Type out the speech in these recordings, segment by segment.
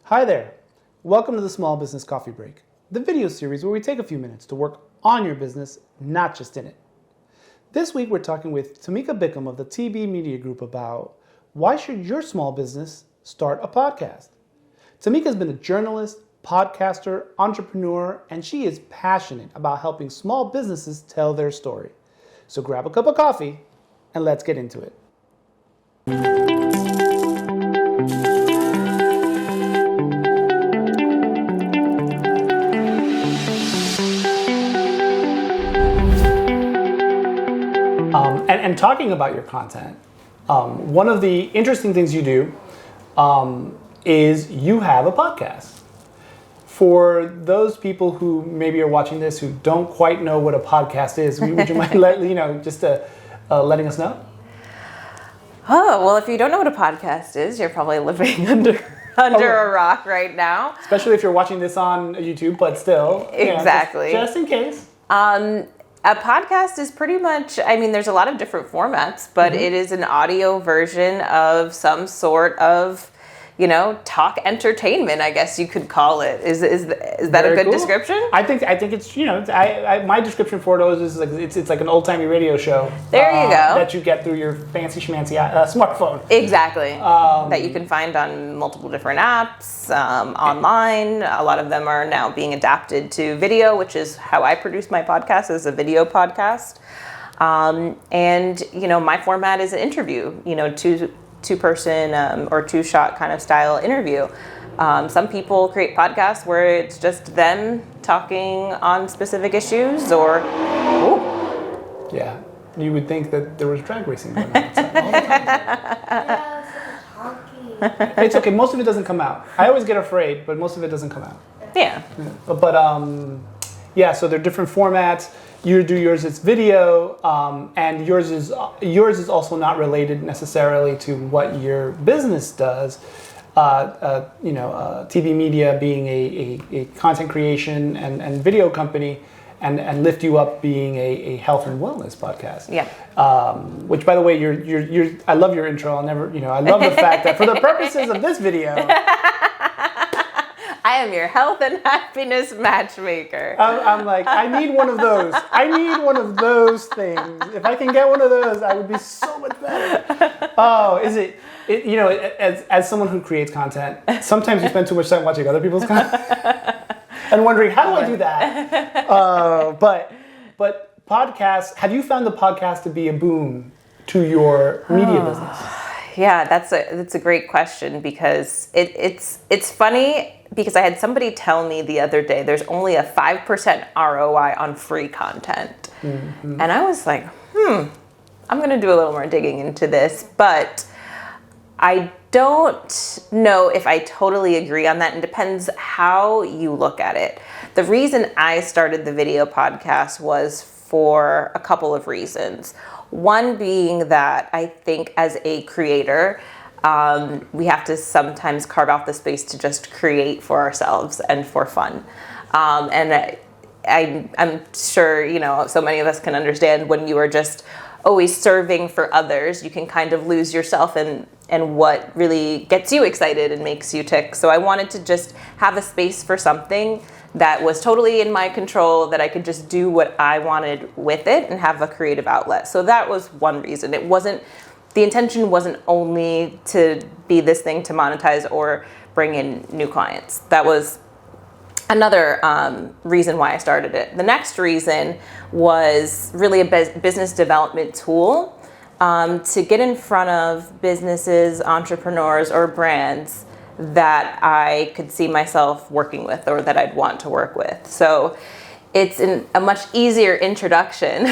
Hi there. Welcome to the Small Business Coffee Break, the video series where we take a few minutes to work on your business, not just in it. This week we're talking with Tamika Bickham of the TB Media Group about why should your small business start a podcast? Tamika has been a journalist, podcaster, entrepreneur, and she is passionate about helping small businesses tell their story. So grab a cup of coffee and let's get into it. And talking about your content, one of the interesting things you do is you have a podcast. For those people who maybe are watching this who don't quite know what a podcast is, would you mind letting us know? Oh, well, if you don't know what a podcast is, you're probably living under a rock right now. Especially if you're watching this on YouTube, but still. Exactly. Just in case. A podcast is pretty much, there's a lot of different formats, but it is an audio version of some sort of, talk entertainment, I guess you could call it. Is that a good description? I think it's, my description for it is like it's like an old-timey radio show. There you go. That you get through your fancy schmancy smartphone. Exactly. That you can find on multiple different apps, online. A lot of them are now being adapted to video, which is how I produce my podcast, as a video podcast. My format is an interview, two-person or two-shot kind of style interview. Some people create podcasts where it's just them talking on specific issues or... Ooh. Yeah, you would think that there was drag racing going on. It's okay, most of it doesn't come out. I always get afraid, but most of it doesn't come out. Yeah. So they're different formats. You do yours, it's video, and yours is also not related necessarily to what your business does. TV Media being a content creation and video company, and Lift You Up being a health and wellness podcast. Yeah. Which, by the way, you're I love your intro. I love the fact that for the purposes of this video. I am your health and happiness matchmaker. I'm like, I need one of those. I need one of those things. If I can get one of those, I would be so much better. Oh, as someone who creates content, sometimes you spend too much time watching other people's content and wondering, how do I do that? But podcasts, have you found the podcast to be a boon to your media business? Yeah, that's a great question, because it's funny, because I had somebody tell me the other day there's only a 5% ROI on free content. Mm-hmm. And I was like, I'm going to do a little more digging into this, but I don't know if I totally agree on that. It depends how you look at it. The reason I started the video podcast was for a couple of reasons. One being that I think as a creator, we have to sometimes carve out the space to just create for ourselves and for fun. I'm sure, so many of us can understand when you are just always serving for others, you can kind of lose yourself in what really gets you excited and makes you tick. So I wanted to just have a space for something that was totally in my control, that I could just do what I wanted with it and have a creative outlet. So that was one reason. The intention wasn't only to be this thing to monetize or bring in new clients. That was another reason why I started it. The next reason was really a business development tool to get in front of businesses, entrepreneurs, or brands that I could see myself working with or that I'd want to work with. So it's a much easier introduction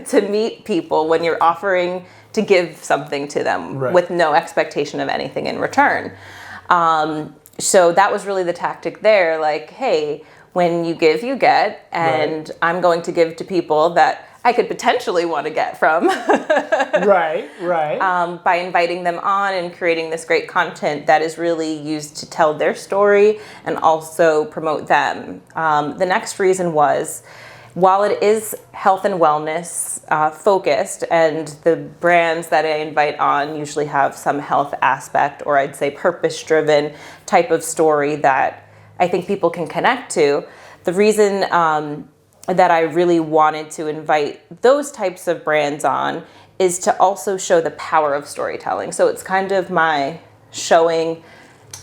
to meet people when you're offering to give something to them, right, with no expectation of anything in return. So that was really the tactic there. Like, hey, when you give, you get, and right, I'm going to give to people that I could potentially want to get from. Right. By inviting them on and creating this great content that is really used to tell their story and also promote them. The next reason was while it is health and wellness focused, and the brands that I invite on usually have some health aspect, or I'd say purpose-driven type of story that I think people can connect to, the reason that I really wanted to invite those types of brands on is to also show the power of storytelling. So it's kind of my showing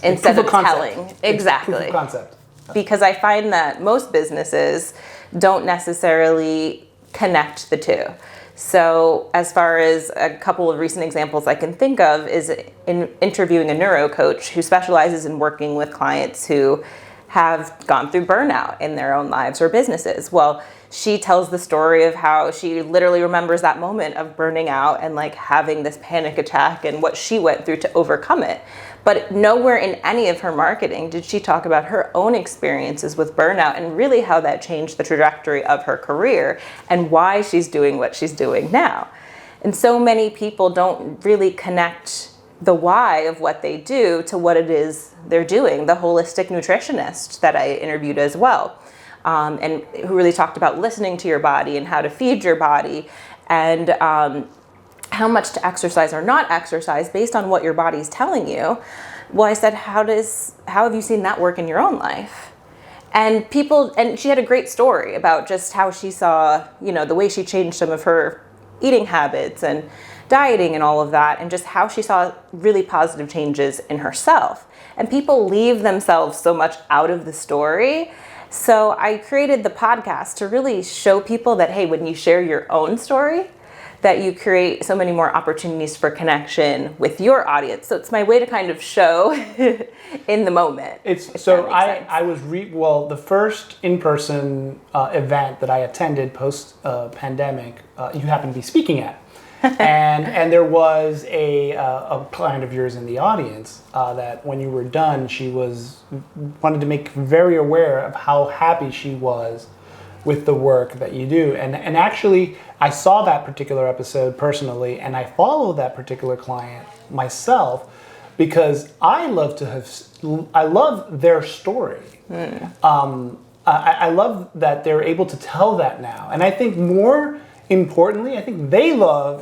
instead of telling. Exactly. Proof of concept. Because I find that most businesses don't necessarily connect the two. So as far as a couple of recent examples I can think of is in interviewing a neuro coach who specializes in working with clients who have gone through burnout in their own lives or businesses. Well, she tells the story of how she literally remembers that moment of burning out and like having this panic attack and what she went through to overcome it. But nowhere in any of her marketing did she talk about her own experiences with burnout and really how that changed the trajectory of her career and why she's doing what she's doing now. And so many people don't really connect the why of what they do to what it is they're doing. The holistic nutritionist that I interviewed as well, and who really talked about listening to your body and how to feed your body and how much to exercise or not exercise based on what your body's telling you. Well, I said, how have you seen that work in your own life? And she had a great story about just how she saw, the way she changed some of her eating habits and dieting and all of that, and just how she saw really positive changes in herself. And people leave themselves so much out of the story. So I created the podcast to really show people that, hey, when you share your own story, that you create so many more opportunities for connection with your audience. So it's my way to kind of show in the moment. The first in-person event that I attended post pandemic, you happened to be speaking at. and there was a client of yours in the audience that when you were done, she wanted to make very aware of how happy she was with the work that you do. And actually, I saw that particular episode personally, and I followed that particular client myself because I love their story. I love that they're able to tell that now. And I think more importantly, I think they love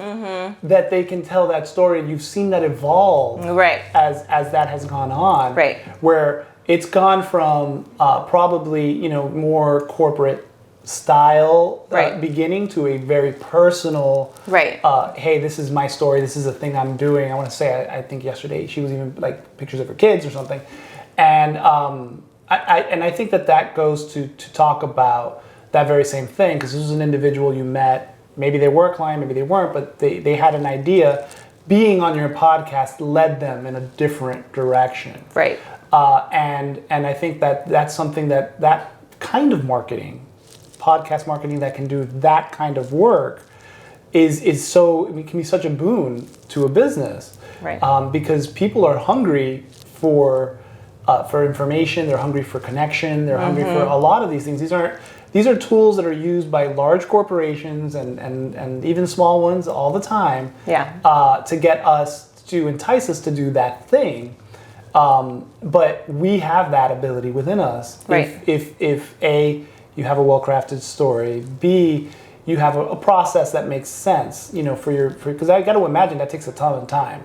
that they can tell that story, and you've seen that evolve as that has gone on. Right. Where it's gone from probably more corporate style beginning to a very personal. Hey, this is my story. This is a thing I'm doing. I want to say I think yesterday she was even like pictures of her kids or something, and I think that goes to talk about that very same thing, because this was an individual you met. Maybe they were a client, maybe they weren't, but they had an idea. Being on your podcast led them in a different direction. Right. And I think that's something that kind of marketing, podcast marketing that can do that kind of work is so, it can be such a boon to a business. Right. Because people are hungry for information, they're hungry for connection, they're hungry for a lot of these things. These are tools that are used by large corporations and even small ones all the time to get us, to entice us to do that thing. But we have that ability within us. Right. If A, you have a well-crafted story, B, you have a process that makes sense, because I got to imagine that takes a ton of time.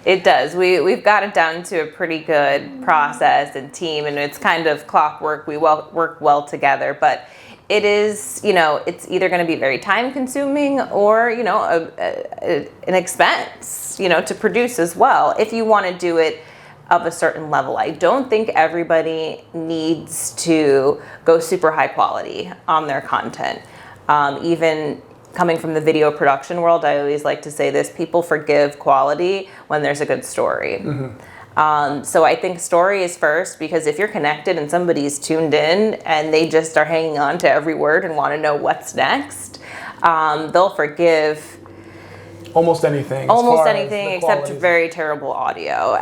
It does. We've got it down to a pretty good process and team, and it's kind of clockwork. We work well together, but it is, it's either going to be very time consuming or, an expense, to produce as well, if you want to do it of a certain level. I don't think everybody needs to go super high quality on their content. Even coming from the video production world, I always like to say this: people forgive quality when there's a good story. So I think story is first, because if you're connected and somebody's tuned in and they just are hanging on to every word and want to know what's next, they'll forgive almost anything. Almost anything except very terrible audio.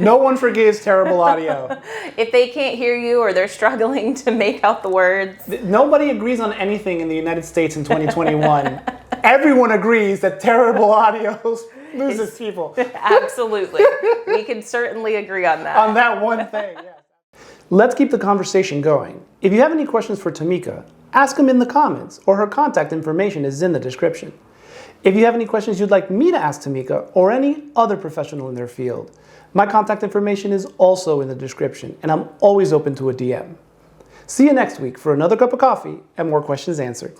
No one forgives terrible audio. If they can't hear you or they're struggling to make out the words. Nobody agrees on anything in the United States in 2021. Everyone agrees that terrible audio loses people. Absolutely. We can certainly agree on that. On that one thing, yes. Let's keep the conversation going. If you have any questions for Tamika, ask them in the comments, or her contact information is in the description. If you have any questions you'd like me to ask Tamika or any other professional in their field, my contact information is also in the description, and I'm always open to a DM. See you next week for another cup of coffee and more questions answered.